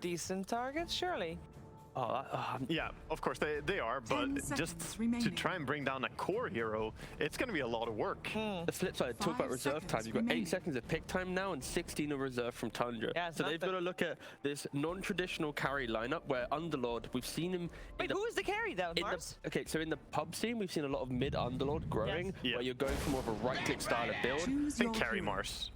decent targets, surely. Yeah, of course they are, but just to try and bring down a core hero, it's going to be a lot of work. The flip side, talk about reserve time. You've got 8 seconds of pick time now and 16 of reserve from Tundra. Yeah, so they've got to look at this non-traditional carry lineup where Underlord, we've seen him. Wait, who is the carry though, Mars? Okay, so in the pub scene, we've seen a lot of mid Underlord growing, where you're going for more of a right-click style of build. I think carry Mars.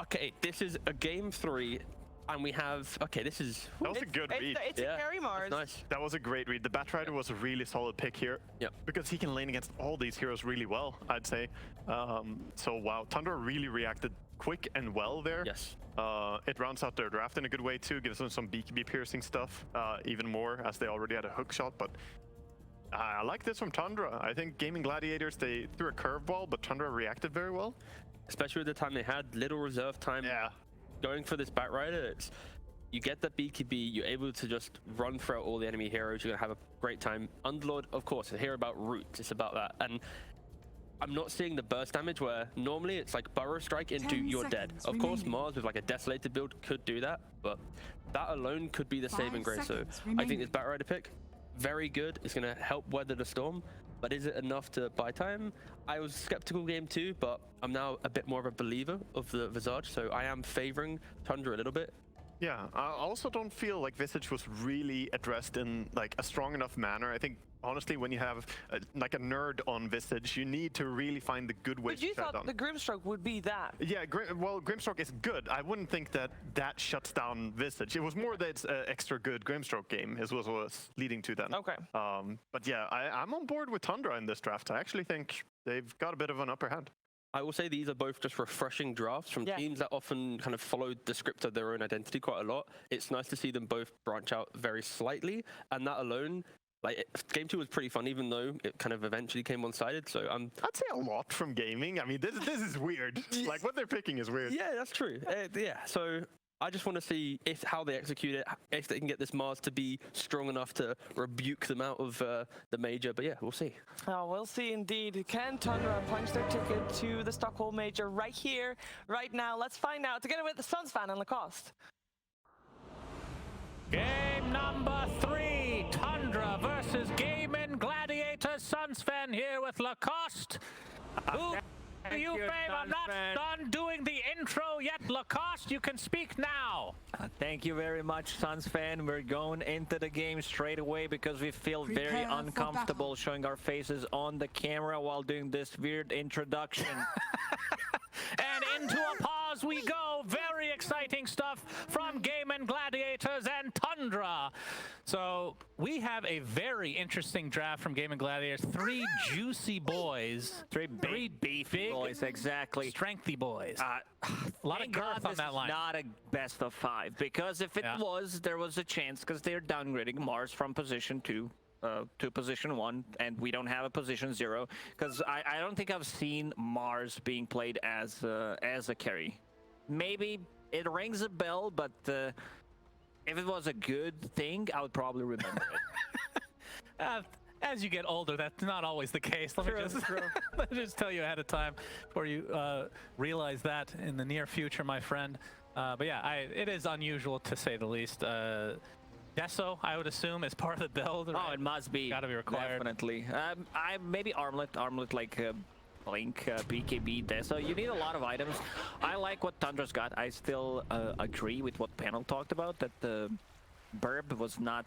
Okay, this is a game 3. And we have, okay, this is... That was a good read. It's a carry Mars. Nice. That was a great read. The Batrider was a really solid pick here. Yep. Because he can lane against all these heroes really well, I'd say. So wow, Tundra really reacted quick and well there. Yes. It rounds out their draft in a good way too, gives them some BKB piercing stuff even more, as they already had a hook shot. But I like this from Tundra. I think Gaming Gladiators, they threw a curveball, but Tundra reacted very well. Especially with the time they had, little reserve time. Yeah. Going for this Batrider, it's you get the BKB, you're able to just run throughout all the enemy heroes, you're gonna have a great time. Underlord, of course, I hear about roots, it's about that. And I'm not seeing the burst damage where normally it's like burrow strike into you're dead. Of course, Mars with like a desolated build could do that, but that alone could be the saving grace. So I think this Batrider pick, very good. It's gonna help weather the storm. But is it enough to buy time? I was skeptical game 2, but I'm now a bit more of a believer of the Visage, so I am favoring Tundra a little bit. Yeah, I also don't feel like Visage was really addressed in like a strong enough manner. I think honestly, when you have like a nerd on Visage, you need to really find the good way. But you thought the Grimstroke would be that? Yeah, well, Grimstroke is good. I wouldn't think that that shuts down Visage. It was more that it's an extra good Grimstroke game is what was leading to that. Okay. But yeah, I'm on board with Tundra in this draft. I actually think they've got a bit of an upper hand. I will say these are both just refreshing drafts from teams that often kind of followed the script of their own identity quite a lot. It's nice to see them both branch out very slightly, and that alone, like game 2 was pretty fun, even though it kind of eventually came one-sided. So I'd say a lot from gaming. I mean, this is weird. Like what they're picking is weird. Yeah, that's true. Yeah, so I just want to see how they execute it, if they can get this Mars to be strong enough to rebuke them out of the major. But yeah, we'll see. Oh, we'll see indeed. Can Tundra punch their ticket to the Stockholm Major right here, right now? Let's find out together with the Suns fan and Lacoste. Game number 3, Tundra versus Gaming Gladiators. Suns fan here with Lacoste. Who do you favor? I'm not done doing the intro yet. Lacoste, you can speak now. Thank you very much, Suns fan. We're going into the game straight away because we feel very uncomfortable showing our faces on the camera while doing this weird introduction. And into a pause we go. Very exciting stuff from Gaming Gladiators and Tundra. So we have a very interesting draft from Gaming Gladiators. 3 juicy boys. 3 beefy boys, exactly. Strengthy boys. A lot of girth on that line. Not a best of 5, because if it was, there was a chance, because they're downgrading Mars from position 2 to position 1, and we don't have a position 0, because I don't think I've seen Mars being played as a carry. Maybe it rings a bell, but if it was a good thing, I would probably remember it. As you get older, that's not always the case. Let me just tell you ahead of time before you realize that in the near future, my friend. But yeah, it is unusual to say the least. Deso, I would assume, is part of the build. Right? Oh, it must be. Gotta be required. Definitely. I maybe armlet like Blink, BKB, Deso. You need a lot of items. I like what Tundra's got. I still agree with what Panel talked about, that the Burb was not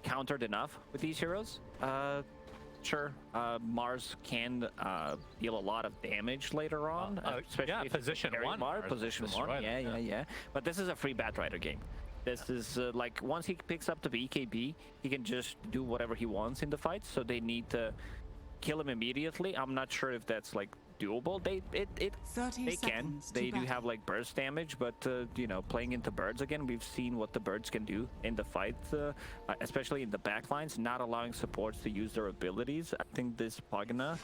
countered enough with these heroes. Sure, Mars can deal a lot of damage later on. Yeah, position 1. Position 1, yeah. But this is a free Batrider game. This is like, once he picks up the BKB, he can just do whatever he wants in the fight, so they need to kill him immediately. I'm not sure if that's like doable. They can. They do have like burst damage, but you know, playing into birds again, we've seen what the birds can do in the fight, especially in the backlines, not allowing supports to use their abilities. I think this Pagana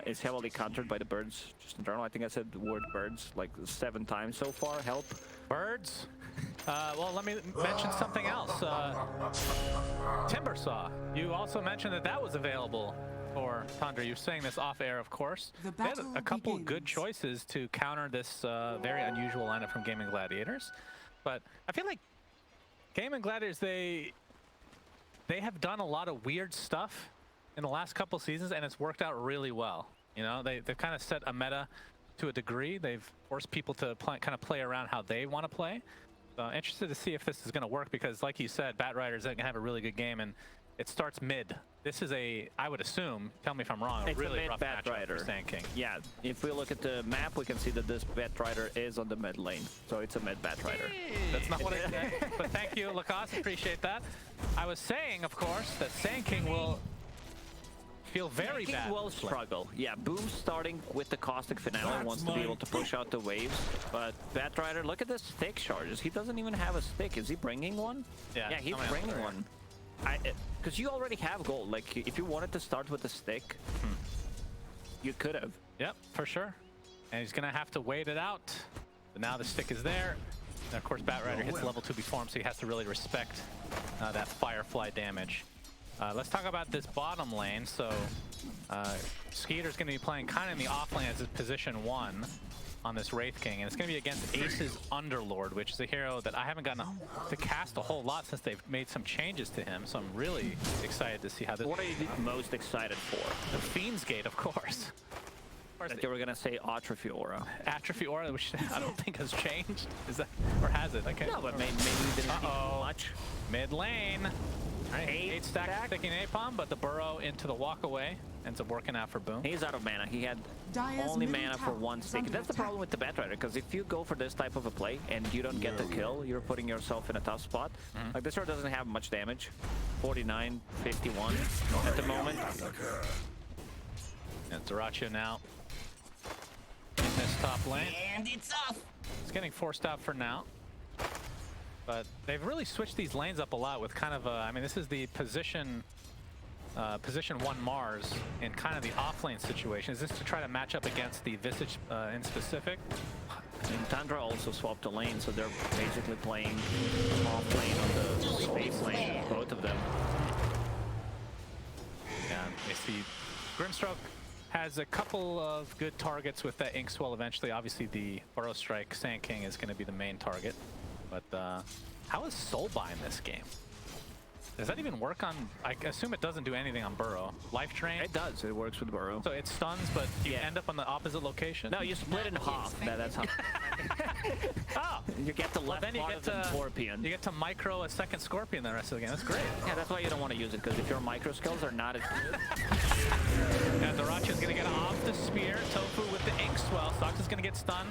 is heavily countered by the birds just in general. I think I said the word birds like 7 times so far. Help. Birds? Well, let me mention something else. Timbersaw. You also mentioned that was available for Tundra. You're saying this off air, of course. They had a couple of good choices to counter this very unusual lineup from Gaming Gladiators. But I feel like Gaming Gladiators, they have done a lot of weird stuff in the last couple seasons, and it's worked out really well. You know, they've kind of set a meta to a degree. They've forced people to kind of play around how they want to play. So interested to see if this is going to work because, like you said, Batrider is going to have a really good game, and it starts mid. This is I would assume, tell me if I'm wrong, It's really a mid rough matchup for Batrider. Sand King. Yeah, if we look at the map, we can see that this Batrider is on the mid lane. So it's a mid Batrider. That's not what I said, but thank you, Lacoste, appreciate that. I was saying, of course, that Sand King will feel very bad. Will struggle. Yeah, Boom starting with the caustic finale wants to be able to push out the waves, but Batrider, look at the stick charges. He doesn't even have a stick. Is he bringing one? Yeah, he's bringing one. Because you already have gold. Like, if you wanted to start with a stick, you could have. Yep, for sure. And he's gonna have to wait it out. But now the stick is there. And of course, Batrider hits level 2 before him, so he has to really respect that Firefly damage. Let's talk about this bottom lane. So Skeeter's going to be playing kind of in the offlane as his position 1 on this Wraith King, and it's going to be against Ace's Underlord, which is a hero that I haven't gotten to cast a whole lot since they've made some changes to him. So I'm really excited to see how this. What are you most excited for? The Fiend's Gate, of course. Like you were gonna say Atrophy Aura. Atrophy Aura, which I don't think has changed. Is that, or has it? Okay. No, but maybe you didn't need much. Mid lane. All right, 8 stack sticking Napalm, but the burrow into the walk away ends up working out for Boom. He's out of mana. He had only mana for 1 stick. That's the problem with the Batrider, because if you go for this type of a play and you don't get the kill, you're putting yourself in a tough spot. Like, this hero doesn't have much damage. 49, 51 at the moment. And Dyrachyo now in this top lane. And it's off. It's getting forced out for now. But they've really switched these lanes up a lot with kind of a, I mean, this is the position 1 Mars in kind of the offlane situation. Is this to try to match up against the Visage in specific? And Tundra also swapped the lane, so they're basically playing off lane on the space lane, both of them. Yeah, they see Grimstroke has a couple of good targets with that Ink Swell eventually. Obviously, the Burrow Strike Sand King is going to be the main target. But how is Soulbind in this game? Does that even work on... I assume it doesn't do anything on Burrow. Life Drain? It does. It works with Burrow. So it stuns, but you end up on the opposite location? No, you split in half. That's how... Oh! You get the left then you part get of the to Scorpion. You get to micro a second Scorpion the rest of the game. That's great. Yeah, that's why you don't want to use it, because if your micro skills are not as good... Yeah, Dyrachyo's going to get off the spear. Tofu with the Ink Swell. Sox is going to get stunned.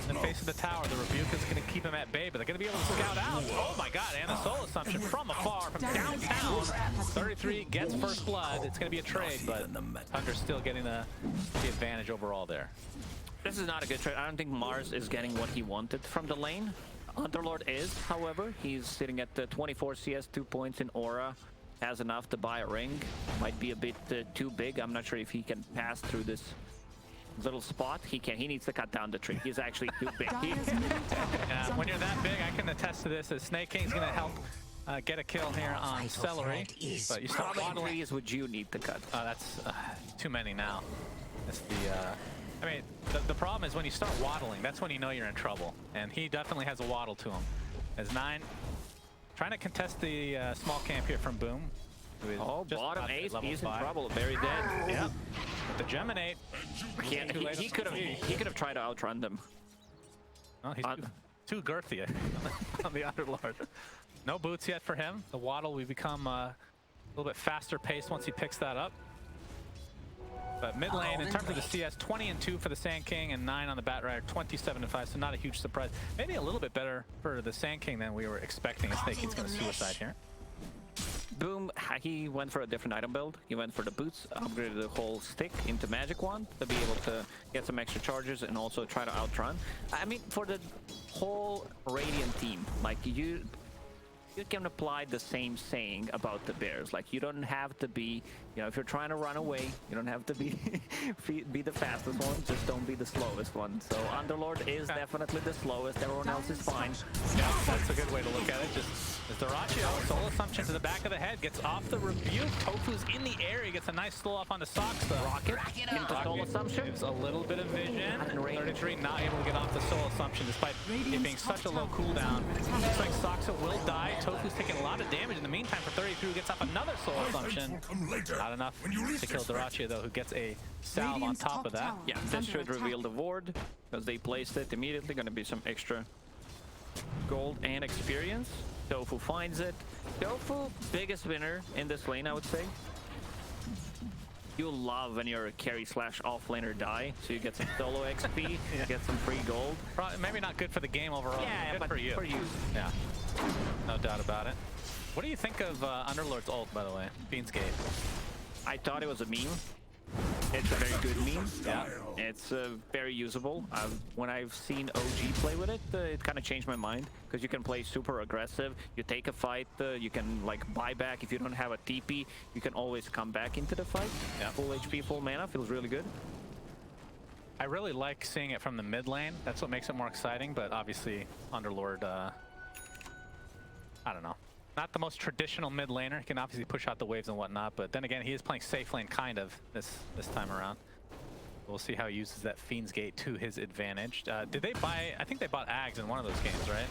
In the face of the tower, the Rebuke is going to keep him at bay, but they're going to be able to scout out. Oh my god, and the Soul Assumption from afar, from downtown. 33 gets first blood. It's going to be a trade, but Tundra's still getting the advantage overall there. This is not a good trade. I don't think Mars is getting what he wanted from the lane. Underlord is, however. He's sitting at the 24 CS, 2 points in Aura. Has enough to buy a ring. Might be a bit too big. I'm not sure if he can pass through this little spot. He can. He needs to cut down the tree. He's actually too big. Yeah, when you're that big, I can attest to this. As Snake King's going to help get a kill here on Celery. But you start How many waddling. trees would you need to cut? That's too many now. That's the... I mean, the problem is when you start waddling, that's when you know you're in trouble. And he definitely has a waddle to him. As 9 trying to contest the small camp here from Boom. Oh, bottom ace, he's in 5. trouble. Very dead. Yeah. With the Geminate. He could have tried to outrun them. Well, he's too girthy on the Underlord. No boots yet for him. The waddle will become a little bit faster paced once he picks that up. But mid lane, in terms of the CS, 20 and 2 for the Sand King and 9 on the Batrider, 27 and 5, so not a huge surprise. Maybe a little bit better for the Sand King than we were expecting. Snake King's going to suicide here. Boom, he went for a different item build. He went for the boots, upgraded the whole stick into Magic Wand to be able to get some extra charges and also try to outrun. I mean, for the whole Radiant team, like you can apply the same saying about the bears. Like, you don't have to be, you know, if you're trying to run away, you don't have to be be the fastest one, just don't be the slowest one. So Underlord is definitely the slowest, everyone else is fine. Yeah, that's a good way to look at it. Just as Dyrachyo, Soul Assumption to the back of the head, gets off the Rebuke. Tofu's in the air, he gets a nice slow off onto Socks. Rocket into Soul Assumption. Gives a little bit of vision. 33 not able to get off the Soul Assumption despite it being such a low cooldown. Looks like Socks Deracio will die. Tofu's taking a lot of damage in the meantime for 33, who gets off another soul assumption. Not enough to kill Deracio though, who gets a salve on top of that. Yeah, this should reveal the ward, because they placed it immediately. Gonna be some extra gold and experience. Tofu finds it. Tofu, biggest winner in this lane, I would say. You love when your carry / offlaner die, so you get some solo XP, get some free gold. Probably, maybe not good for the game overall. Yeah, good but for you. Yeah, no doubt about it. What do you think of Underlord's ult, by the way? Fiend's Gate. I thought it was a meme. It's a very good meme. Yeah. It's very usable. When I've seen OG play with it, it kind of changed my mind, because you can play super aggressive. You take a fight, you can like buy back. If you don't have a TP, you can always come back into the fight. Yeah. Full HP, full mana, feels really good. I really like seeing it from the mid lane. That's what makes it more exciting, but obviously Underlord, I don't know. Not the most traditional mid laner. He can obviously push out the waves and whatnot, but then again, he is playing safe lane kind of this time around. We'll see how he uses that Fiend's Gate to his advantage. Did they buy? I think they bought Ags in one of those games, right?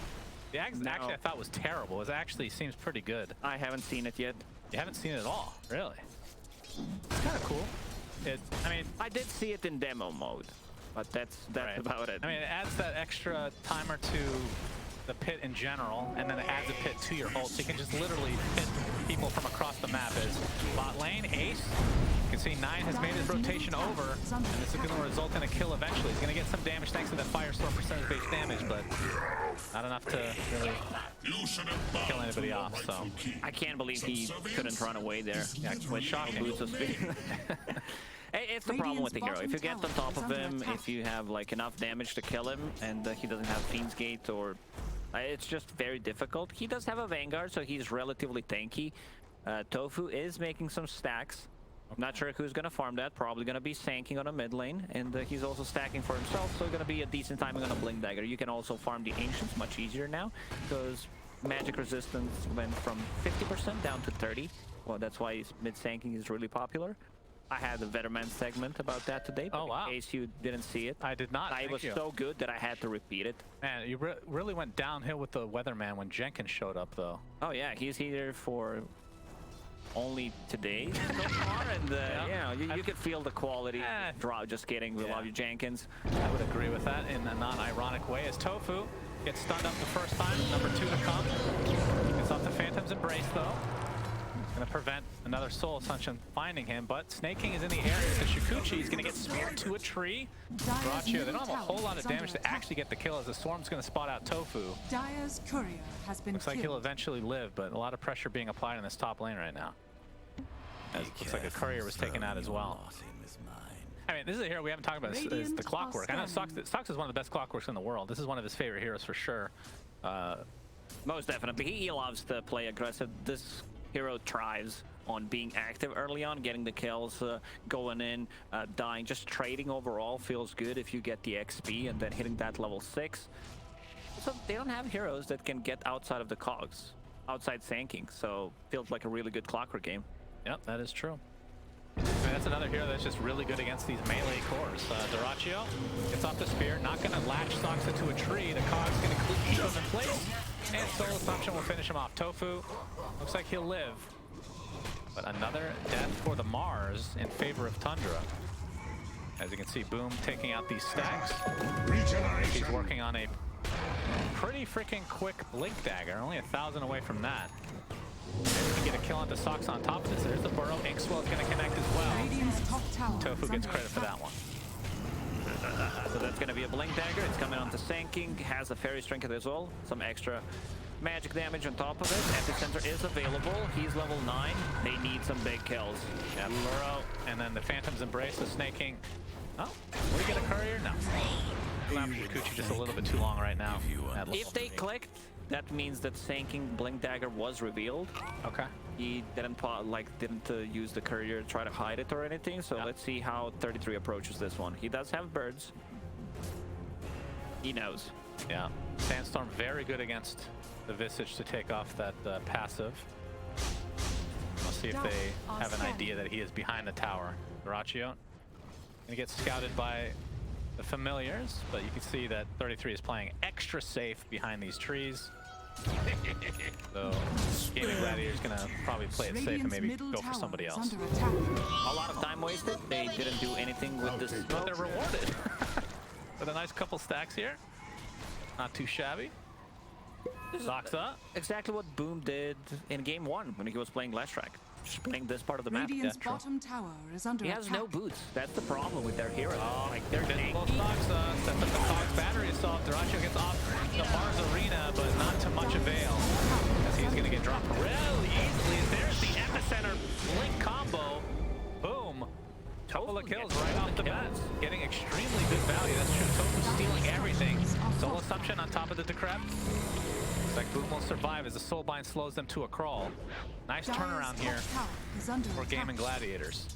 The Ags actually I thought was terrible. It actually seems pretty good. I haven't seen it yet. You haven't seen it at all, really? It's kind of cool. I mean, I did see it in demo mode, but that's right. about it. I mean, it adds that extra timer to the pit in general, and then it adds a pit to your ult, so you can just literally hit people from across the map. As bot lane, Ace, you can see 9 has made his rotation over, and this is going to result in a kill eventually. He's going to get some damage thanks to that Firestorm percentage-based damage, but not enough to really kill anybody off, so. I can't believe he couldn't run away there. Yeah, with shock boots of speed. It's the problem with the hero. If you get on top of him, if you have like enough damage to kill him, and he doesn't have Fiend's Gate, or it's just very difficult. He does have a Vanguard, so he's relatively tanky. Tofu is making some stacks. Not sure who's gonna farm that. Probably gonna be Sanking on a mid lane, and he's also stacking for himself, so gonna be a decent timing on a Blink Dagger. You can also farm the Ancients much easier now, because magic resistance went from 50% down to 30. Well, that's why mid Sanking is really popular. I had a Veterman segment about that today, but in case you didn't see it. I did not. It was so good that I had to repeat it. Man, you really went downhill with the Weatherman when Jenkins showed up, though. Oh yeah, he's here for only today so far, and you could feel the quality drop. Just kidding, we love you, Jenkins. I would agree with that in a non-ironic way, as Tofu gets stunned up the first time, number 2 to come. Gets off the Phantom's Embrace, though. Gonna prevent another Soul Ascension finding him, but Snake King is in the area. The Shikuchi is gonna get speared to a tree. Deracio, they don't have a whole lot of damage to actually get the kill, as the Swarm's gonna spot out Tofu. Dire's courier has been Looks like he'll eventually live, but a lot of pressure being applied in this top lane right now. As it looks like a courier was taken out as well. I mean, this is a hero we haven't talked about, is the Clockwork. I know Sox is one of the best Clockworks in the world. This is one of his favorite heroes for sure. Most definitely. He loves to play aggressive. This hero thrives on being active early on, getting the kills, going in, dying. Just trading overall feels good if you get the XP and then hitting that level 6. So they don't have heroes that can get outside of the cogs, outside Sanking, so feels like a really good Clockwork game. Yep, that is true. I mean, that's another hero that's just really good against these melee cores. Deracio gets off the spear, not going to latch Sox into a tree. The cog's going to keep him in place, and Soul Assumption will finish him off. Tofu looks like he'll live, but another death for the Mars in favor of Tundra. As you can see, Boom taking out these stacks. He's working on a pretty freaking quick Blink Dagger, only 1,000 away from that. And we can get a kill onto Sox on top of this. There's the burrow. Inkswell's going to connect as well. Tofu gets credit for that one. So that's going to be a Blink Dagger. It's coming onto Sanking. Has a Fairy Strength as well. Some extra magic damage on top of it. Epicenter is available. He's level 9. They need some big kills. Yeah, burrow. And then the Phantom's Embrace, the Snake King. Oh, will we get a courier? No. Shikuchi just a little bit too long right now. If they clicked, that means that Sanking Blink Dagger was revealed. Okay. He didn't use the courier to try to hide it or anything, so let's see how 33 approaches this one. He does have birds. He knows. Yeah. Sandstorm very good against the Visage to take off that passive. We'll see if they have an idea that he is behind the tower. Deracio gonna get scouted by the familiars, but you can see that 33 is playing extra safe behind these trees. So Gaming Gladiator's gonna probably play it safe and Radiant's maybe middle go for tower somebody is else. under attack. A lot of time wasted. They didn't do anything with this. But they're rewarded with a nice couple stacks here. Not too shabby. Socks up. Exactly what Boom did in game 1 when he was playing Last Track. Just playing this part of the map. Radiant's true. bottom tower is under He attack. has no boots. That's the problem with their heroes. Like they're Visible tanky. stocks sets up the Cogs battery assault. Duracho gets off the Mars Arena, but not to much avail. As he's gonna get dropped really easily. There's the epicenter blink combo. Boom. Couple of kills right off the bat. Getting extremely good value. That's true. Tofu stealing everything. Soul Assumption on top of the Decrep. Looks like Boom will survive as the Soulbind slows them to a crawl. Nice Dire's turnaround top here tower is under for attack. Gaming Gladiators.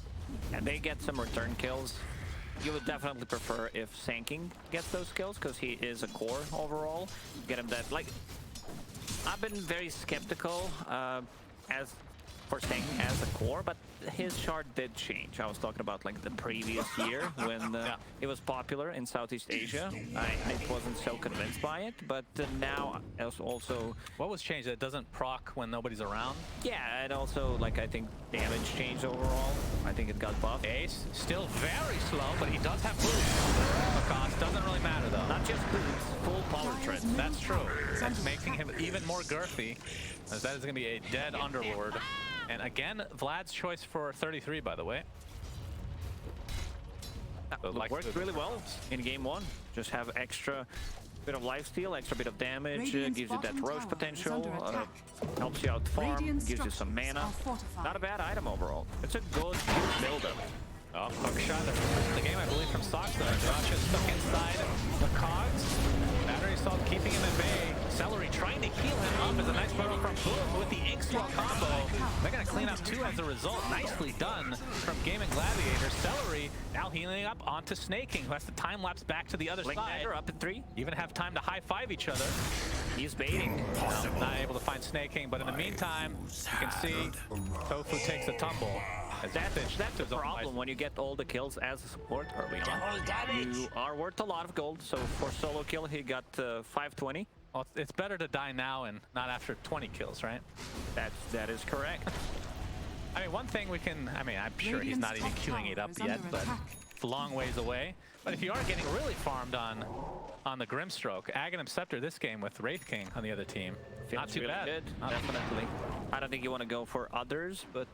And they get some return kills. You would definitely prefer if Sanking gets those kills because he is a core overall. Get him that. Like, I've been very skeptical as for Sanking as a core, but his chart did change. I was talking about like the previous year when it was popular in Southeast Asia. I wasn't so convinced by it, but now as also What was changed? That it doesn't proc when nobody's around? yeah, and also like I think damage changed overall. I think it got buffed. Ace, still very slow, but he does have boots. The cost doesn't really matter though. Not just boots, full power tread. That's true. That's making him even more girthy, as that is going to be a dead Underlord. And again, Vlad's choice for 33, by the way. So It worked really well in game 1. Just have extra bit of lifesteal, extra bit of damage, Radiant's gives you that bottom roach tower is potential, under attack. helps you out farm, Radiant gives you some structures mana. are fortified. Not a bad item overall. It's a good build-up. Oh, hook shot the game, I believe, from Soxa. Duracho stuck inside the Cogs. Battery Assault keeping him at bay. Celery trying to heal him up as a nice burrow from Boom with the Ink Swell combo. They're going to clean up 2 as a result. Nicely done from Gaming Gladiator. Celery now healing up onto Snaking, who has to time-lapse back to the other Blink side. Dagger up in 3. Even have time to high-five each other. He's baiting. No, not able to find Snaking, but in the meantime, you can see Tofu takes a tumble. That's the problem when you get all the kills as a support early on. You are worth a lot of gold, so for solo kill he got 520. Well, it's better to die now and not after 20 kills, right? That is correct. I mean, one thing we can, I mean, I'm sure he's not even queuing it up yet, but it's a long ways away. But if you are getting really farmed on the Grimstroke, Aghanim Scepter this game with Wraith King on the other team, not too really bad. Good. Definitely. I don't think you want to go for others, but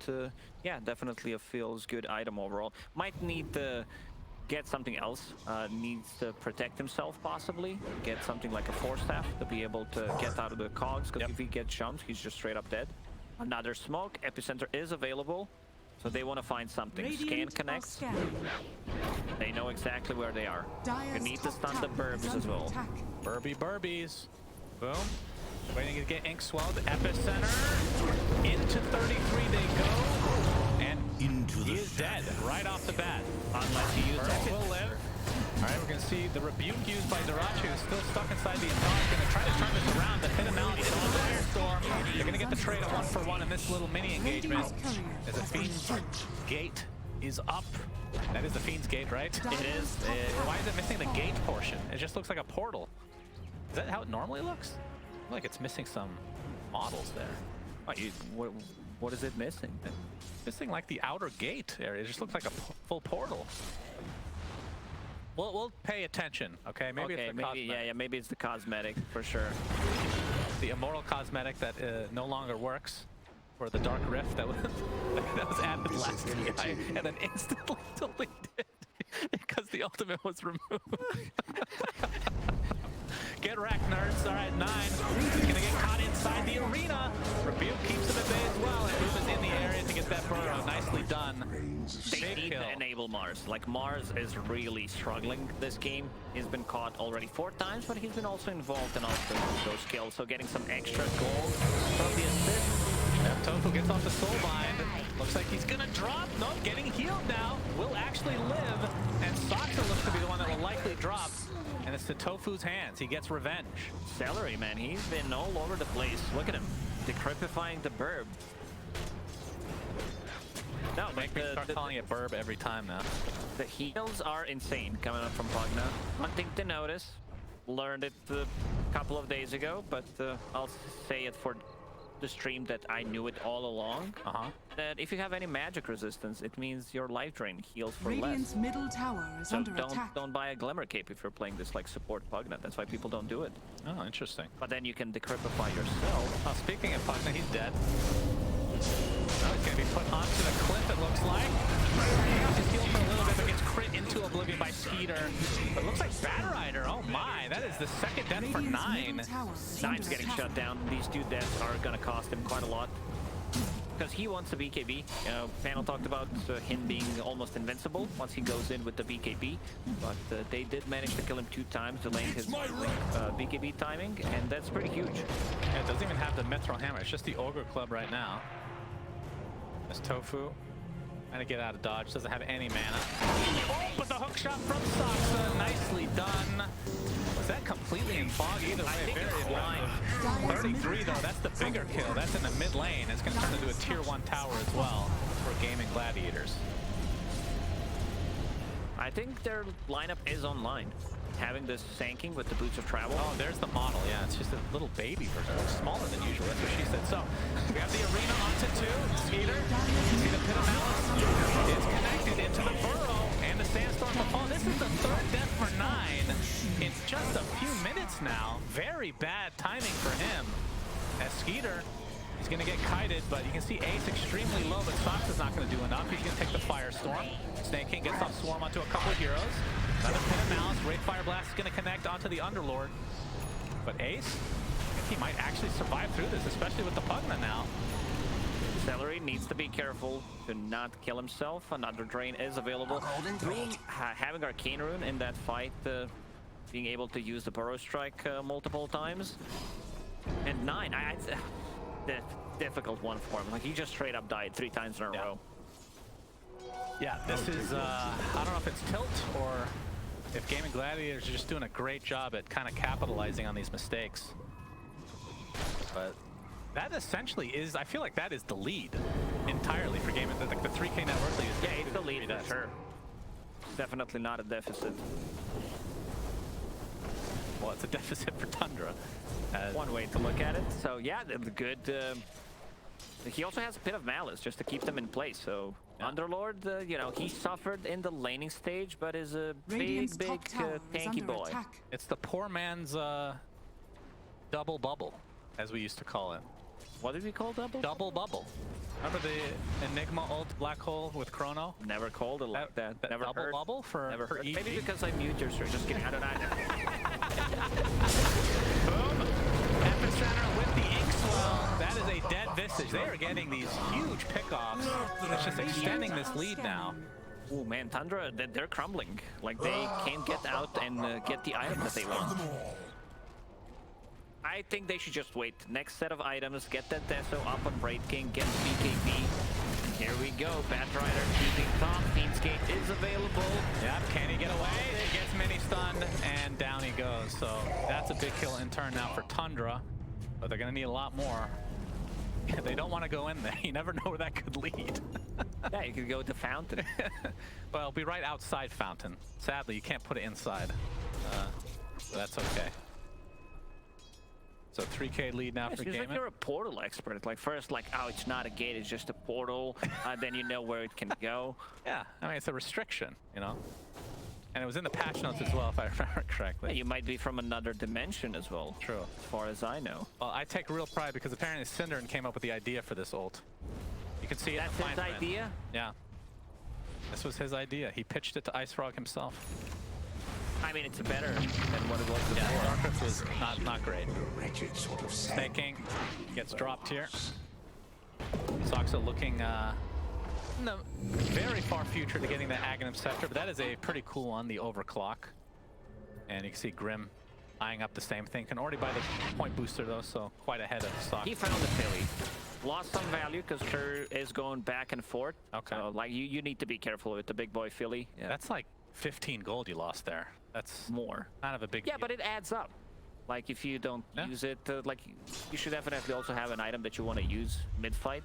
yeah, definitely a feels good item overall. Might need to get something else. Needs to protect himself possibly. Get something like a Force Staff to be able to get out of the cogs, because if he gets jumped, he's just straight up dead. Another smoke. Epicenter is available, so they want to find something. Scan connects. They know exactly where they are. You need to stun the burbs as well. Burbies. Boom. Waiting to get Ink Swelled. Epicenter. Into 33 they go. And he is dead right off the bat. Unless you use Burrow will live. All right, we're going to see the rebuke used by Duracho, who's still stuck inside the Attack. Going to try to turn this around to hit him out into the Firestorm. They're going to get the trade of 1-for-1 in this little mini engagement. As the Fiend's Gate is up. That is the Fiend's Gate, right? It is. Why is it missing the gate portion? It just looks like a portal. Is that how it normally looks? I feel like it's missing some models there. What is it missing? Missing like the outer gate area. It just looks like a full portal. We'll pay attention, okay? Maybe it's the cosmetic. Maybe it's the cosmetic for sure. The immortal cosmetic that no longer works, or the Dark Rift that was added last year and then instantly deleted because the ultimate was removed. Get wrecked, nerds. All right, 9. He's gonna get caught inside the arena. Rebuke keeps him at bay as well, and Boom is in the area to get that burrow. Nicely done. They need to enable Mars. Like, Mars is really struggling this game. He's been caught already 4 times, but he's been also involved in all those kills. So getting some extra gold from the assist. Yep, Tofu gets off the Soulbind. Looks like he's gonna drop. Nope, getting healed now. Will actually live. And Soxa looks to be the one that will likely drop. And it's to Tofu's hands. He gets revenge. Celery, man, he's been all over the place. Look at him. Decrepifying the burb. No, Make me start calling it burb every time now. The heals are insane coming up from Pugna. One thing to notice, learned it a couple of days ago, but I'll say it for the stream that I knew it all along. That if you have any magic resistance, it means your life drain heals for Radiant's less. middle tower is So under attack. don't buy a Glimmer Cape if you're playing this like support Pugna. That's why people don't do it. Oh, interesting. But then you can decrypify yourself. Oh, speaking of Pugna, he's dead. Oh, he's gonna be put onto the cliff, it looks like. He's healed for a little bit, but gets crit into oblivion by Skeeter. But it looks like Bat Rider. Oh my, that is the second death for Radiant's 9. middle tower is Nine's under getting attack. shut down. These 2 deaths are gonna cost him quite a lot. Because he wants the BKB. Panel talked about him being almost invincible once he goes in with the BKB. But they did manage to kill him 2 times, delaying his BKB timing, and that's pretty huge. Yeah, it doesn't even have the Mithril Hammer. It's just the Ogre Club right now. This Tofu. Trying to get out of dodge. Doesn't have any mana. Oh, but the hook shot from Saksa. Nicely done. Was that completely in fog? Either way, think very it's blind. 33 though, that's the bigger kill. That's in the mid lane. It's going to turn into a tier 1 tower as well for Gaming Gladiators. I think their lineup is online. Having this Sanking with the Boots of Travel. Oh, there's the model. Yeah, it's just a little baby version. It's smaller than usual. That's what she said. So we have the arena onto 2. Skeeter. You see the Pit of Malice. It's connected into the burrow and the Sandstorm to fall. This is the 3rd death for 9 in just a few minutes now. Very bad timing for him. As Skeeter, he's going to get kited, but you can see Ace extremely low, but Sox is not going to do enough. He's going to take the Firestorm. Snake King gets off Swarm onto a couple of heroes. Another Pit of Malice. Great Fire Blast is going to connect onto the Underlord. But Ace, I think he might actually survive through this, especially with the Pugna now. Celery needs to be careful to not kill himself. Another drain is available. Rune, having Arcane Rune in that fight, being able to use the Burrow Strike multiple times. And 9, the difficult one for him. Like, he just straight up died 3 times in a row. Yeah, this is, I don't know if it's tilt or if Gaming Gladiators are just doing a great job at kind of capitalizing on these mistakes. But that essentially is, I feel like that is the lead entirely for Gaming, like the 3K network lead. Yeah, it's the lead for sure. Definitely not a deficit. Well, it's a deficit for Tundra. One way to look at it. So yeah, good. He also has a Pit of Malice just to keep them in place. So yeah. Underlord, you know, he suffered in the laning stage, but is a big tanky boy. Attack. It's the poor man's double bubble, as we used to call it. What did we call double? Double bubble. Remember the Enigma ult black hole with Chrono? Never called it like that. Never double heard. bubble for, Never for heard. EG? Maybe because I mute your stream. Just kidding. I don't know. Boom. Epicenter with the Inkswell. That is a dead Visage. They are getting these huge pickoffs. It's just extending this lead now. Oh man, Tundra, they're crumbling. Like they can't get out and get the item that they want. I think they should just wait. Next set of items, get that Deso up on Braid King, get BKB. Here we go, Bat Rider keeping top. Fiend's Gate is available. Yep, can he get away? He gets mini stunned, and down he goes. So that's a big kill in turn now for Tundra, but they're gonna need a lot more. They don't want to go in there. You never know where that could lead. Yeah, you could go to Fountain. Well, it'll be right outside Fountain. Sadly, you can't put it inside. So that's okay. So 3K lead now for It's Gaiman. like you're a portal expert. Like first, like, oh, it's not a gate, it's just a portal. Then you know where it can go. Yeah, I mean, it's a restriction, you know? And it was in the patch notes as well, if I remember correctly. Yeah, you might be from another dimension as well. True. As far as I know. Well, I take real pride because apparently Cinderin came up with the idea for this ult. You can see it. That's in the his fine print. idea? Yeah. This was his idea. He pitched it to Ice Frog himself. I mean, it's better than what it was before. Yeah, Darkrift was not great. Snake King gets dropped here. Soxa looking in the very far future to getting the Aghanim Scepter, but that is a pretty cool one, the Overclock. And you can see Grim eyeing up the same thing. Can already buy the point booster though, so quite ahead of stock. He found the Philly. Lost some value because Kerr is going back and forth. Okay. So, like, you need to be careful with the big boy Philly. Yeah. That's like 15 gold you lost there. That's more. Kind of a big Yeah, deal. but it adds up. Like, if you don't use it, like, you should definitely also have an item that you want to use mid-fight.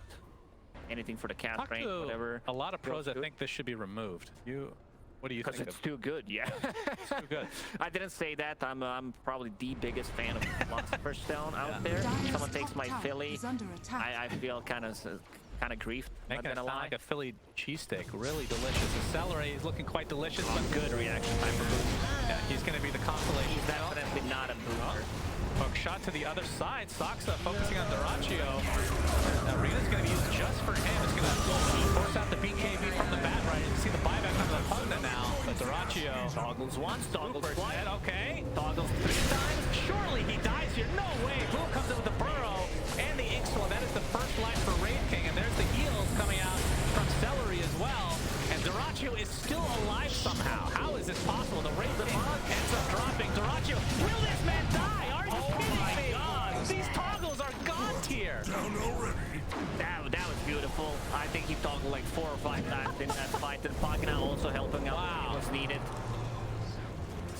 Anything for the cat Talk rank, to whatever. a lot of pros that think this should be removed. What do you think? Because it's too good, yeah. It's too good. I didn't say that. I'm probably the biggest fan of Philosopher's Stone out there. Dire's Someone takes top my tower Philly, is under attack. I feel kind of griefed. Making Not it gonna sound lie. like a Philly cheesesteak. Really delicious. The celery is looking quite delicious, but Good reaction time for Boost. yeah, he's going to be the consolation. He's definitely not a boomer. Hook shot to the other side. Saksa focusing on Dyrachyo. Arena's going to be used just for him. It's going to force out the BKB from the bat right. You can see the buyback onto the Pugna now. But Dyrachyo. Toggles once, toggles Cooper's twice. dead. Okay. Toggles 3 times. Surely he dies here. No way. Boom comes in with the burrow and the Ixwell. That is the first life for Raid King. And there's the heals coming out from Celery as well. And Dyrachyo is still alive somehow. How is this possible? The Raid King ends up dropping. Dyrachyo, will this man die? Are you kidding me? God. These toggles are god tier. That was beautiful. I think he toggled like 4 or 5 times in that fight. And Pagina also helping out Wow. when it was needed.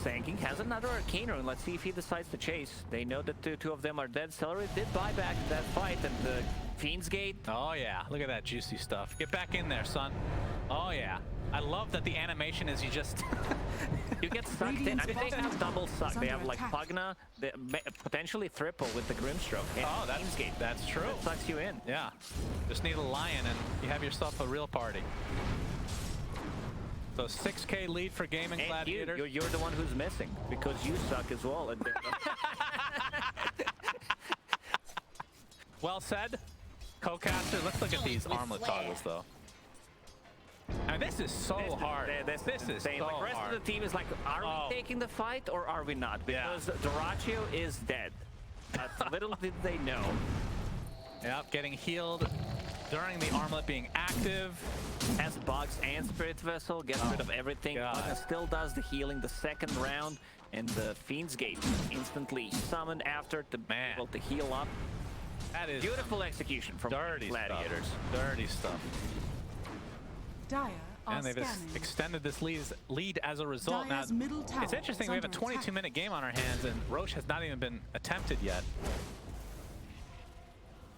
Sanking has another Arcane Rune. Let's see if he decides to chase. They know that the two of them are dead. Celery did buy back that fight, and the Fiend's Gate. Oh yeah, look at that juicy stuff. Get back in there, son. Oh yeah. I love that the animation is you just... You get sucked in. I mean, they have double suck. They have like Pugna, potentially triple with the Grimstroke. And Oh, Fiend's Gate. that's true. That sucks you in. Yeah. Just need a lion and you have yourself a real party. So 6K lead for Gaming And Gladiators. you're the one who's missing because you suck as well. Well said. Co-caster, let's look at these armlet toggles though. I mean, this is so hard. This is insane. so Like, the rest hard. of the team is like, are Oh. we taking the fight or are we not? Yeah. Because Dyrachyo is dead. But little did they know. Yep, getting healed during the armlet being active. Has Bugs and Spirit Vessel, gets rid of everything. God. Pugna still does the healing the second round. And the Fiend's Gate instantly summoned after to be Man. able to heal up. That is Beautiful execution from dirty Gladiators. stuff. Dirty stuff. Dire are And they've scanning. extended this lead as a result. Dire's Now, middle tower it's interesting, is we have a under 22-minute game on our hands, and Roche has not even been attempted yet.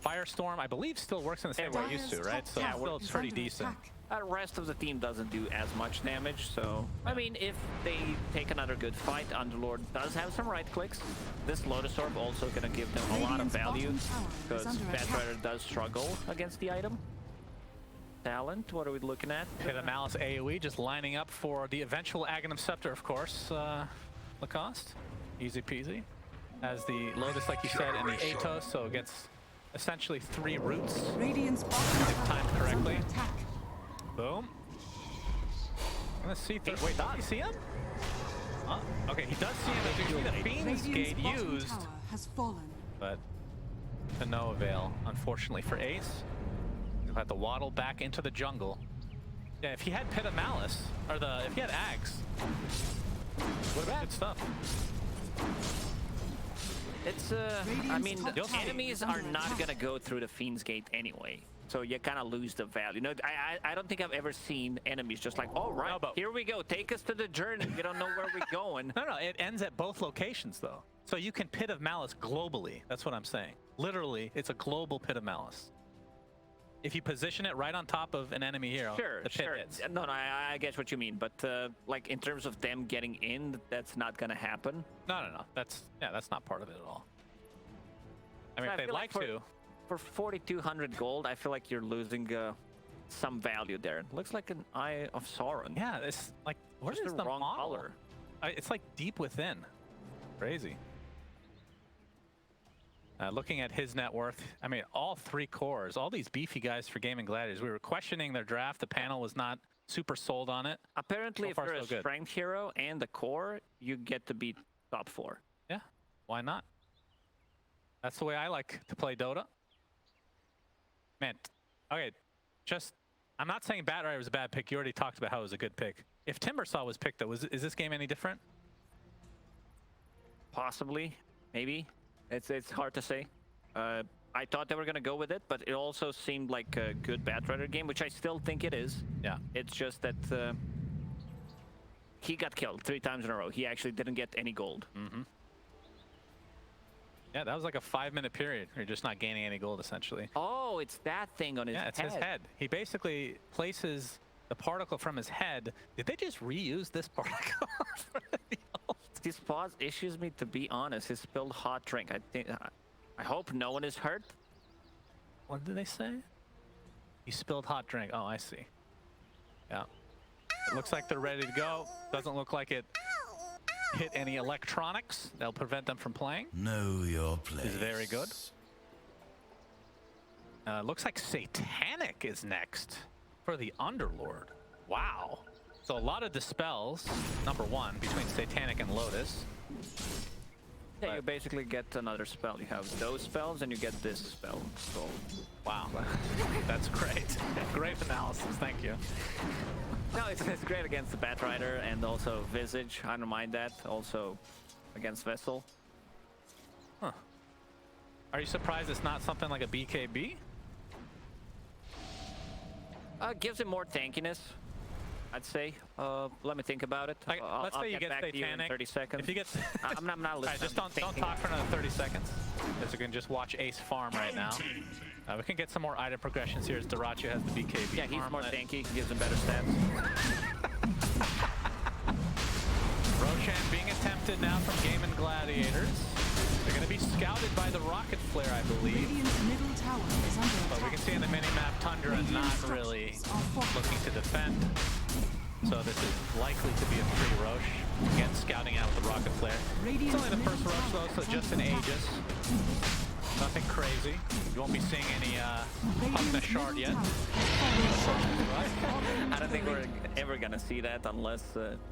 Firestorm, I believe, still works in the same way it used to, Dire's right? top So tower still is pretty under decent. attack. The rest of the team doesn't do as much damage, so... I mean, if they take another good fight, Underlord does have some right clicks. This Lotus Orb also gonna give them a lot of Radiant's value, bottom tower is because under attack. Batrider does struggle against the item. Talent, what are we looking at? Hit a Malice AoE, just lining up for the eventual Aghanim Scepter, of course. Lacoste, easy peasy. As the Lotus, like you said, and the Atos, so it gets essentially 3 roots. Radiant's bottom timed tower is correctly. under attack. Boom. I'm gonna see through. Wait, does he see him? Huh? Okay, he does see him. As you see the Fiend's Radiant's Gate bottom used, tower has fallen. but to no avail, unfortunately for Ace. He'll have to waddle back into the jungle. Yeah, if he had Pit of Malice, or if he had Axe, would have been good stuff. It's, I mean, the top tower enemies is under are not attack. gonna go through the Fiend's Gate anyway. So you kind of lose the value. No, I don't think I've ever seen enemies just like, all right, No, but- here we go. Take us to the journey. We don't know where we're going. No, it ends at both locations, though. So you can Pit of Malice globally. That's what I'm saying. Literally, it's a global Pit of Malice. If you position it right on top of an enemy hero, Sure, the pit sure. hits. No, I get what you mean, but like in terms of them getting in, that's not gonna happen. No. That's not part of it at all. I mean, I if they'd feel like like to. For 4,200 gold, I feel like you're losing some value there. Looks like an Eye of Sauron. Yeah, it's like, where Just is the the wrong model? color. It's like deep within. Crazy. Looking at his net worth, I mean, all 3 cores, all these beefy guys for Gaming Gladiators. We were questioning their draft. The panel was not super sold on it. Apparently, So far, if you're so a good. strength hero and the core, you get to be top 4. Yeah, why not? That's the way I like to play Dota. Man, okay, I'm not saying Batrider was a bad pick. You already talked about how it was a good pick. If Timbersaw was picked, though, is this game any different? Possibly, maybe. It's hard to say. I thought they were gonna go with it, but it also seemed like a good Batrider game, which I still think it is. Yeah. It's just that he got killed 3 times in a row. He actually didn't get any gold. Yeah, that was like a 5-minute period. You're just not gaining any gold, essentially. Oh, it's that thing on his head. Yeah, it's his head. He basically places the particle from his head. Did they just reuse this particle? This pause issues me, to be honest. He spilled hot drink. I hope no one is hurt. What did they say? He spilled hot drink. Oh, I see. Yeah. It looks like they're ready to go. Doesn't look like it hit any electronics. That'll prevent them from playing. Know your place. Is very good. Looks like Satanic is next for the Underlord. Wow. So a lot of dispels, number one, between Satanic and Lotus. Yeah, you basically get another spell. You have those spells and you get this spell. So, wow. That's great. Great analysis. Thank you. no, it's great against the Batrider and also Visage. I don't mind that. Also against Vessel. Huh. Are you surprised it's not something like a BKB? Gives him more tankiness, I'd say. Let me think about it. Like, let's say you get get back to you in Satanic. 30 seconds. If you get, I'm not listening. Alright, just don't talk for another 30 seconds. Because we can just watch Ace farm right now. We can get some more item progressions here as Dyrachyo has the BKB. Yeah, he's farm more lit. tanky. He gives him better stats. Roshan being attempted now from Game and Gladiators. They're going to be scouted by the Rocket Flare, I believe. Radiant's middle tower is under attack. But we can see in the mini-map Tundra not really looking to defend. So this is likely to be a free Roche. Again, scouting out with the Rocket Flare. It's only the first Roche though, so just an Aegis. Nothing crazy. You won't be seeing any Hugna Shard yet. I don't think we're ever gonna see that unless,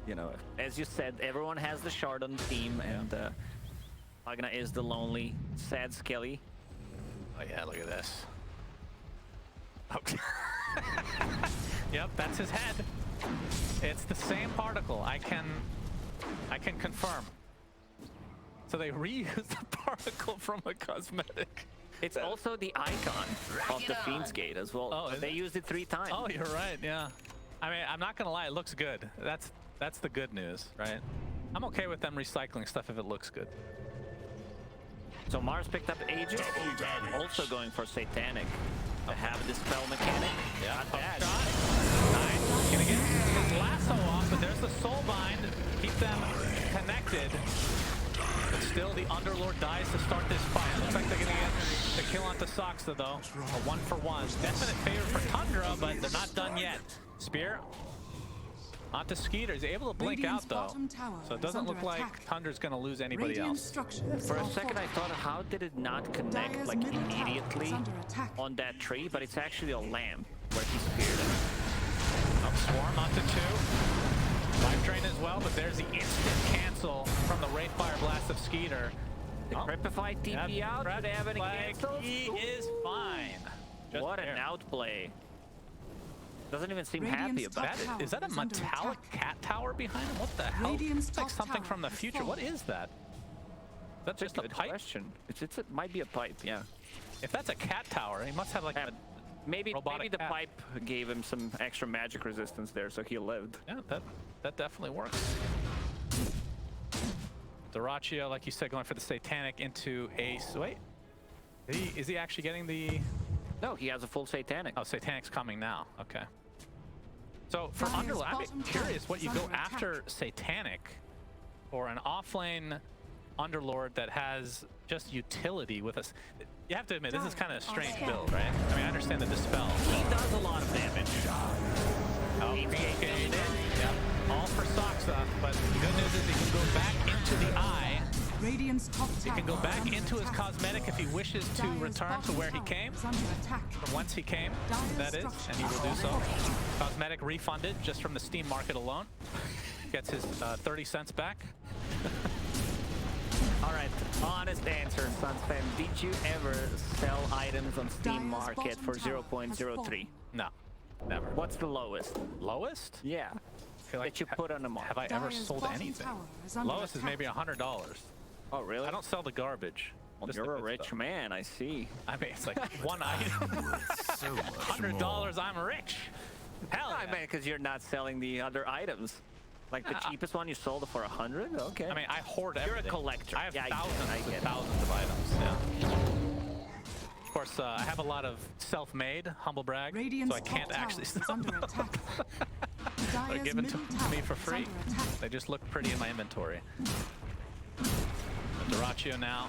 you know, as you said, everyone has the Shard on the team, and Hugna is the lonely, sad Skelly. Oh yeah, look at this. Okay. Yep, that's his head. It's the same particle. I can confirm. So they reused the particle from a cosmetic. It's also the icon of the Fiend's Gate as well. Oh, they used it 3 times. Oh, you're right. Yeah. I mean, I'm not gonna lie. It looks good. That's the good news, right? I'm okay with them recycling stuff if it looks good. So Mars picked up Aegis, also going for Satanic to have this spell mechanic. Yeah, Not bad. Nice. Gonna get his lasso off, but there's the soul bind. Keep them connected. But still, the Underlord dies to start this fight. Looks like they're gonna get the kill onto Soxa though. A 1-for-1. Definite favor for Tundra, but they're not done yet. Spear onto Skeeter. He's able to blink Radiant's out though. bottom tower So it is doesn't under look like attack. Tundra's gonna lose anybody Radiant else. structures For a are second I thought, how did it not connect Dire's like middle tower is immediately under attack. on that tree? But it's actually a lamp where he speared it. Swarm onto 2. Life Drain as well, but there's the instant cancel from the Wraithfire Blast of Skeeter. The Crepified TP out. Do they have any Flag, cancels? he is fine. Just What there. an outplay. Doesn't even seem Radiant's happy about top it. tower Is that a is under metallic attack. cat tower behind him? What the hell? Radiant's It's like top something tower from the has future. What fallen. is that? That's just a Good pipe? question. It might be a pipe, yeah. If that's a cat tower, he must have like a... Maybe Robotic the cat. pipe gave him some extra magic resistance there, so he lived. Yeah, that definitely works. Dyrachyo, like you said, going for the Satanic into Ace. Wait. Is he actually getting the... No, he has a full Satanic. Oh, Satanic's coming now. Okay. So for Dire's Underlord, I'm bottom curious tower what is you go under attack. after Satanic or an offlane Underlord that has just utility with us. You have to admit, this is kind of a strange build, right? I mean, I understand the Dispel. He does a lot of damage. Oh, BK'd. Yeah. All for Soxa, but the good news is he can go back into the eye. Radiant's top He tower can go is back under into his attack. cosmetic if he wishes to Dire's return to bottom where he tower came. is under attack. From whence he came, that is, and he will do so. Cosmetic refunded just from the Steam market alone. Gets his 30 cents back. All right, honest answer, Suns fan. Did you ever sell items on Steam Dire's Market for bottom tower has 0.03? fallen. No, never. What's the lowest? Lowest? Yeah, I feel like, that you put on the market. have I ever Dire's sold bottom anything? tower is under Lowest is attack. maybe $100. Oh, really? I don't sell the garbage. Well, just the you're a good rich stuff. man, I see. I mean, it's like one item. So much $100, more. I'm rich. Hell I yeah. mean, because you're not selling the other items. Like the cheapest one you sold it for 100? Okay. I mean, I hoard You're a everything. collector. I have Yeah, I get it, thousands I and get it. thousands of items. Yeah. course, I have a lot of self-made, humble brag, Radiant's so I can't top actually tower is sell under them. attack. They're Dire's given to middle tower me for is free. under attack. They just look pretty in my inventory. Dyrachyo now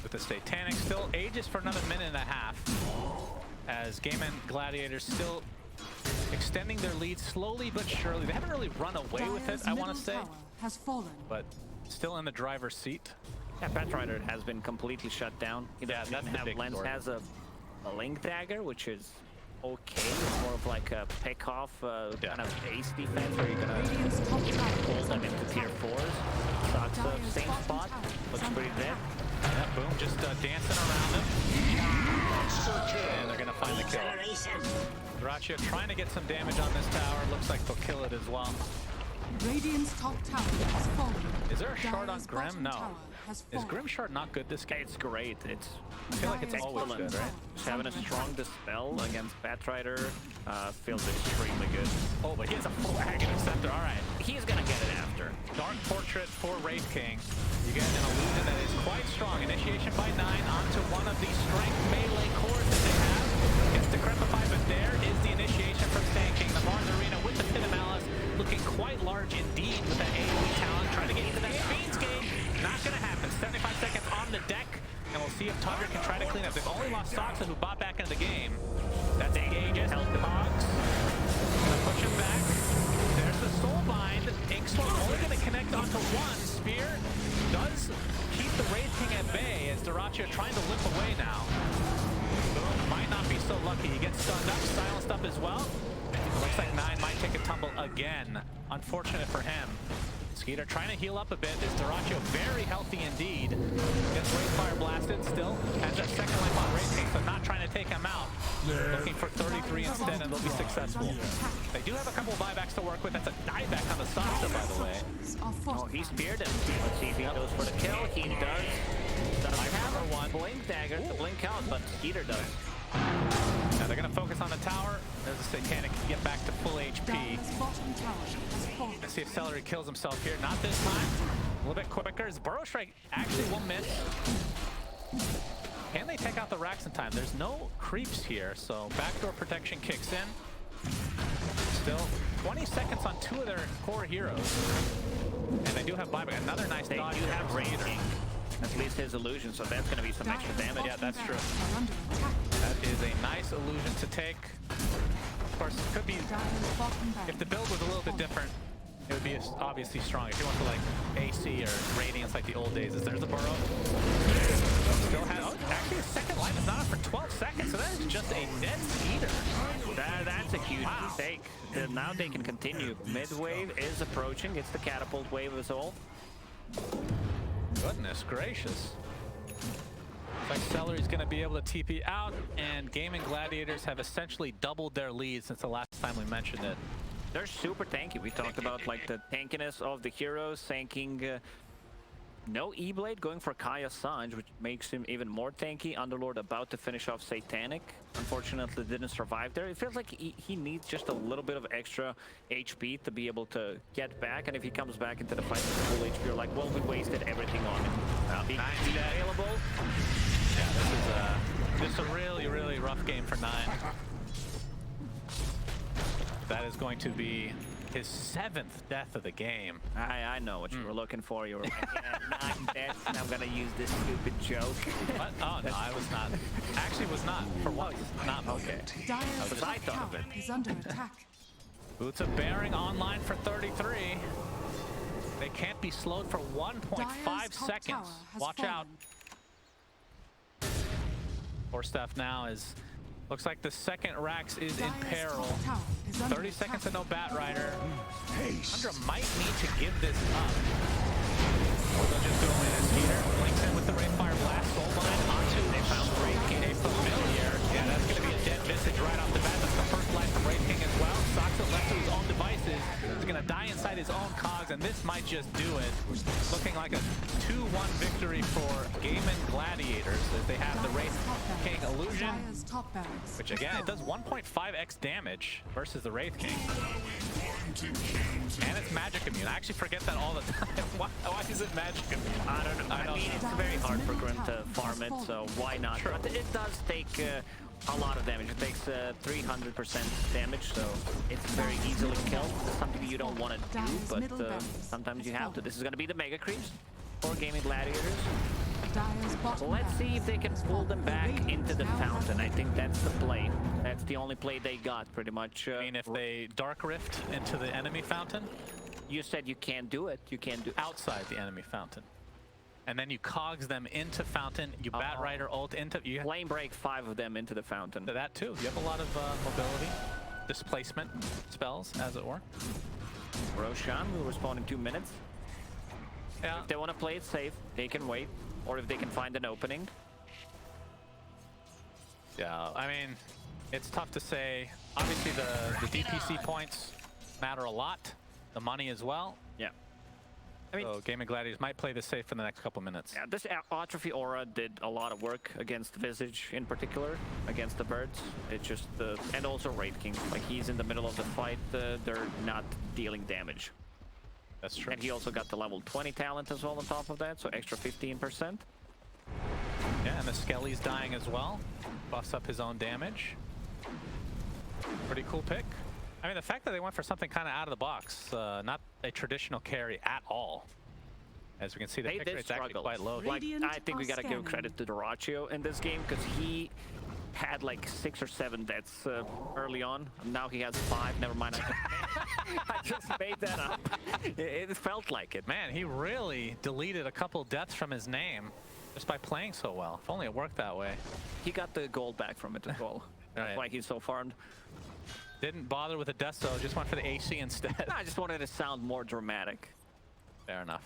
with the Satanic, still ages for another minute and a half. As Game and Gladiators still extending their lead slowly but surely. They haven't really run away with it, Dire's I want to middle say, tower has fallen. but still in the driver's seat. Yeah, Batrider has been completely shut down. He Yeah, doesn't that's even the have big Lens story. has a Link Dagger, which is okay. It's more of like a pick-off kind of base defense where you're gonna Radiant's top tower pull is them under into tier attack. 4s. Sucks the Dire's same bottom spot. tower is Looks under pretty dead. attack. Yeah, boom, just dancing around him. And they're gonna find the kill. Dyrachyo trying to get some damage on this tower. Looks like they'll kill it as well. Radiant's top tower has fallen. Is there a shard on Dire's Grim? bottom No. tower has Is fallen. Grim shard not good this game? It's great. It's I feel like it's Dire's always bottom good, right? tower just is having a under strong attack. dispel against Batrider feels extremely good. Oh, but he has a full Aghanim Scepter. All right. He's gonna get it after. Dark Portrait for Wraith King. You get an illusion that is quite strong. Initiation by 9 onto one of the strength melee cores that they have. Gets decrepified, but there is the initiation from Sand King. The Mars Arena with the Pit of Malice looking quite large indeed with that AoE talent. Trying to get into that Fiend's Gate. Not going to happen. 75 seconds on the deck. And we'll see if Tundra can try to clean up. They've only lost Soxa, who bought back into the game. That's Engages. Help the Hogs. Gonna push him back. There's the Soulbind. Inkstorm only going to connect onto one. Spear does keep the Wraith King at bay as Dyrachyo trying to limp away now. Boom, might not be so lucky. He gets stunned up, silenced up as well. Looks like 9 might take a tumble again. Unfortunate for him. Skeeter trying to heal up a bit. Is Dyrachyo very healthy indeed. Gets Wraithfire blasted still. Has that second life on Wraith King, so not trying to take him out. Looking for 33 instead, and they'll be successful. They do have a couple buybacks to work with. That's a dieback on the Soxa, by the way. Oh, he speared him. Let's see if he goes for the kill. He does. Doesn't have a blink dagger to blink out, but Skeeter does. Now they're going to focus on the tower. There's a Satanic to get back to full HP. Dire's bottom tower has fallen. Let's see if Celery kills himself here. Not this time. A little bit quicker. His Burrow Strike actually will miss. Can they take out the racks in time? There's no creeps here, so backdoor protection kicks in. Still 20 seconds on 2 of their core heroes. And they do have buyback. Another nice They dodge do there have from Wraith Skeeter. King. At least his illusion, so that's going to be some extra Dire's damage. Yeah, that's bottom true. barracks are under attack. That is a nice illusion to take. Of course, it could be... Dire's bottom If the barracks build was a little bit different, it would be obviously strong. If you went to like AC or Radiance like the old days, there's the Burrow. Still has, actually his second life is not up for 12 seconds, so that is just a dead Skeeter. That's a huge Wow. mistake. Now they can continue. Mid wave is approaching. It's the catapult wave as well. Goodness gracious. Looks like Celery's going to be able to TP out, and Game and Gladiators have essentially doubled their lead since the last time we mentioned it. They're super tanky. We talked about like the tankiness of the heroes, tanking no E-Blade, going for Kaya Sanj, which makes him even more tanky. Underlord about to finish off Satanic. Unfortunately didn't survive there. It feels like he needs just a little bit of extra HP to be able to get back, and if he comes back into the fight with full HP, you're like, well, we wasted everything on him. Being available. Yeah, this is a really, really rough game for 9. That is going to be his 7th death of the game. I know what you were looking for. You were like, yeah, 9 deaths, and I'm gonna use this stupid joke. What? Oh, no, I was not. Actually was not. For once, not okay. Dire's Because I top thought of tower it. is under attack. Boots of Bearing online for 33. They can't be slowed for 1.5 Dire's top seconds. tower has Watch out. fallen. Poor stuff now is... Looks like the second Rax is in Dire's peril. top tower is under 30 seconds attack. and no Bat Rider. Haste. Tundra might need to give this up. Or they'll just go in as Skeeter blinks in with the Rainfire Blast. Soulbind onto... They found Wraith King. A familiar. Yeah, that's going to be a dead visage right off the bat. That's the first life from Wraith King as well. Soxa left to his own devices. He's going to die inside his own cogs, and this might just do it. Looking like a 2-1 victory for Game and Gladiators as they have the Wraith King Illusion, Dire's top barracks which again, it does 1.5x damage versus the Wraith King. And it's magic immune. I actually forget that all the time. Why is it magic immune? I don't know. I mean, it's very hard for Grim to farm it, so why not? True. But it does take a lot of damage. It takes 300% damage, so it's very easily killed. It's something you don't want to do, but sometimes you have to. This is going to be the Mega Creeps for Gaming Gladiators. Dire's bottom Let's see if they can pull them back barracks. into the fountain. I think that's the play. That's the only play they got, pretty much. I mean, if they Dark Rift into the enemy fountain, You said you can't do it. You can't do outside the enemy fountain. And then you cogs them into fountain, you Bat Rider ult into... You Flame break 5 of them into the fountain. that too. You have a lot of mobility, displacement spells, as it were. Roshan will respawn in 2 minutes. Yeah. If they want to play it safe, they can wait. Or if they can find an opening. Yeah, I mean, it's tough to say. Obviously, the DPC points matter a lot. The money as well. Yeah. I mean, So Gaming Gladiators might play this safe for the next couple minutes. yeah, this Atrophy Aura did a lot of work against Visage in particular, against the birds. It just, and also Wraith King. Like, he's in the middle of the fight, they're not dealing damage. That's true. And he also got the level 20 talent as well on top of that, so extra 15%. Yeah, and the Skelly's dying as well. Buffs up his own damage. Pretty cool pick. I mean, the fact that they went for something kind of out of the box, not a traditional carry at all. As we can see, the They pick did rate's actually struggle. quite low. Like, Radiant I think we are gotta give scanning. credit to Dyrachyo in this game, because he had like 6 or 7 deaths early on. Now he has 5. Never mind. I just made that up. It felt like it. Man, he really deleted a couple deaths from his name just by playing so well. If only it worked that way. He got the gold back from it as well. That's Right. why he's so farmed. Didn't bother with the death, though. Just went for the AC instead. I just wanted to sound more dramatic. Fair enough.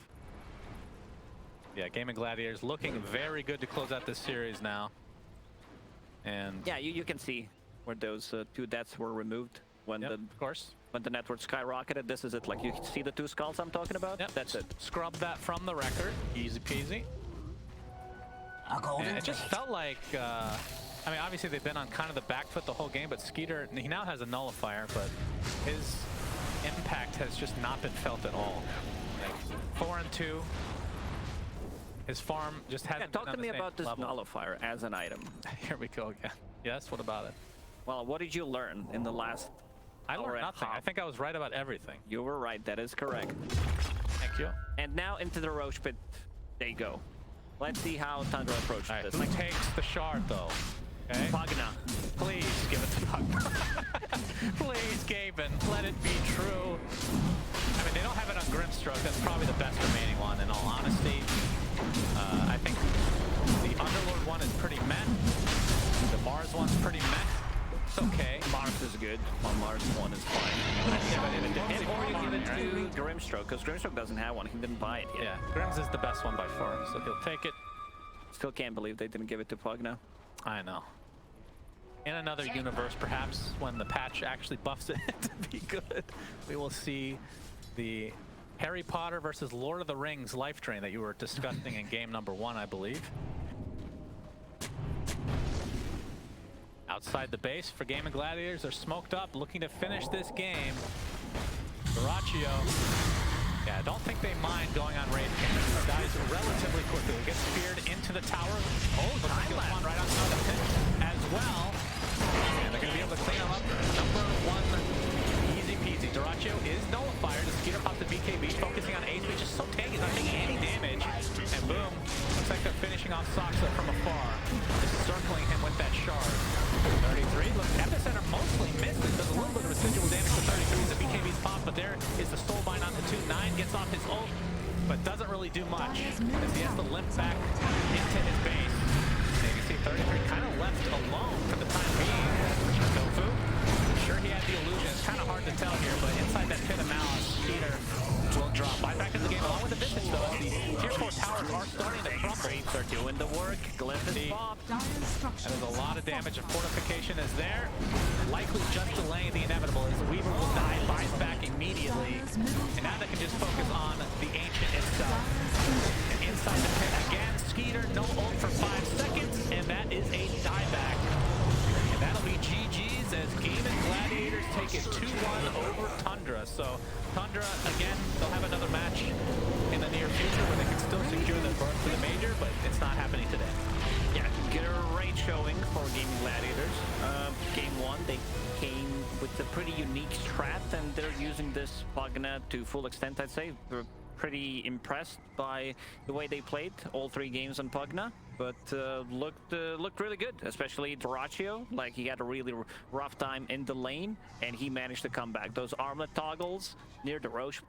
Yeah, Gaming Gladiators looking very good to close out this series now. And Yeah, you can see where those 2 deaths were removed when yep, the of course. when the network skyrocketed. This is it. Like, you can see the 2 skulls I'm talking about? Yep, That's it. Scrub that from the record. Easy peasy. And it just felt like, I mean, obviously they've been on kind of the back foot the whole game, but Skeeter, he now has a nullifier, but his impact has just not been felt at all. Like 4 and 2. His farm just hasn't Talk been to on me the same about this level. nullifier as an item. Here we go again. Yes, what about it? Well, what did you learn in the last I hour learned and a nothing. I half? think I was right about everything. You were right. That is correct. Thank you. And now into the Roche Pit they go. Let's see how Tundra approaches All right, this. who takes the shard, though? Okay. Pagna. Please give it to Pugna. Please, Gaben, let it be true. I mean, they don't have it on Grimstroke. That's probably the best remaining one, in all honesty. I think the Underlord one is pretty meh. The Mars one's pretty meh. It's okay. Mars is good. Well, Mars 1 is fine. Or you give it to Grimstroke, because Grimstroke doesn't have one. He didn't buy it yet. Yeah, Grims is the best one by far, so he'll take it. Still can't believe they didn't give it to Pugna. I know. In another universe, perhaps, when the patch actually buffs it to be good, we will see the Harry Potter versus Lord of the Rings life drain that you were discussing in game number 1, I believe. Outside the base for Gaming Gladiators, they're smoked up, looking to finish this game. Dyrachyo, yeah, I don't think they mind going on Wraith King. Dies relatively quickly. Gets speared into the tower. Oh, looks like he'll spawn right outside the pit as well. And they're going to be able to clean him up. Number 1, easy peasy. Dyrachyo is nullified. The Skeeter pops the BKB, focusing on ace, which is so tanky, not taking any damage. And boom, looks like they're finishing off Soxa from afar. Just circling him with that shard. 33, look, Epicenter mostly misses. Does a little bit of residual damage to 33 as the BKB's pop, but there is the Soulbind onto 2. 9 gets off his ult, but doesn't really do much as he has to limp back into his base. And you can see 33 kind of left alone for the time being. Tofu, sure he had the illusion. It's kind of hard to tell here, but inside that pit of malice, Peter will drop. Right back in the game along with the Visage, though. The tier 4 towers are starting to crumble. Wraiths are doing the work. Glyph is popped. Dire structures. And there's a lot of damage, and fortification is there. Likely just delaying the inevitable as Weaver will die, buys back immediately. And now they can just focus on the Ancient itself. And inside the pit again, Skeeter, no ult for 5 seconds, and that is a dieback. And that'll be GG's as Gaming Gladiators take it 2-1 over Tundra. So Tundra, again, they'll have another match in the near future where they can still secure their berth to the major, but it's not happening today. Yeah, great showing for Gaming Gladiators. Game 1, they came with a pretty unique strat, and they're using this Pugna to full extent, I'd say. We're pretty impressed by the way they played all 3 games on Pugna, but looked really good, especially Doraccio. Like, he had a really rough time in the lane, and he managed to come back. Those armlet toggles near the Roche